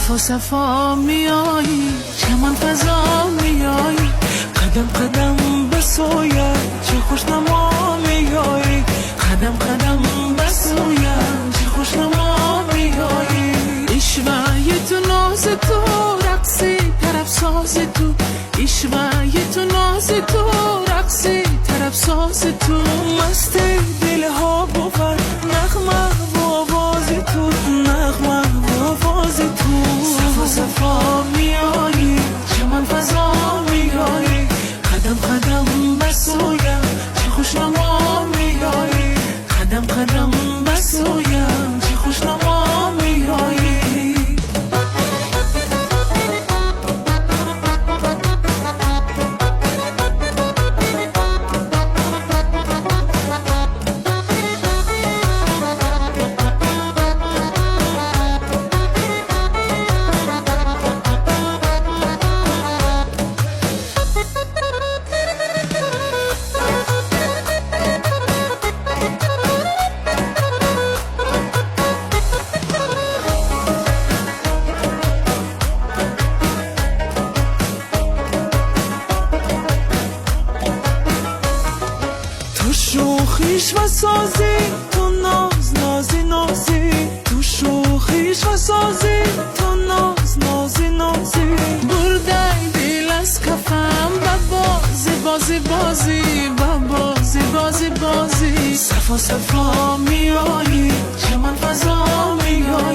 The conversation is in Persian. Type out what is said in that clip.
صفا صفا میایی، چمن فضا میایی، قدم قدم به سویم چه خوشنما میایی، قدم قدم به سویم چه خوشنما میایی. اشوه تو ناز تو، رقصی طرف ساز تو، اشوه تو ناز تو، رقصی طرف ساز تو، مست دلها بود نغمه و آواز تو، نغمه و آواز تو. صفا صفا میایی، چمن فضا میایی، قدم قدم بسویم چه خوشنما میایی، قدم قدم بسویم چه خوشنما میایی. شوخیش و سازی تو ناز نازی نازی، تو شوخیش و سازی تو ناز نازی نازی، بردی دل از کفم و بازی بازی بازی و بازی بازی بازی. صفا صفا میایی، چمن فضا میایی،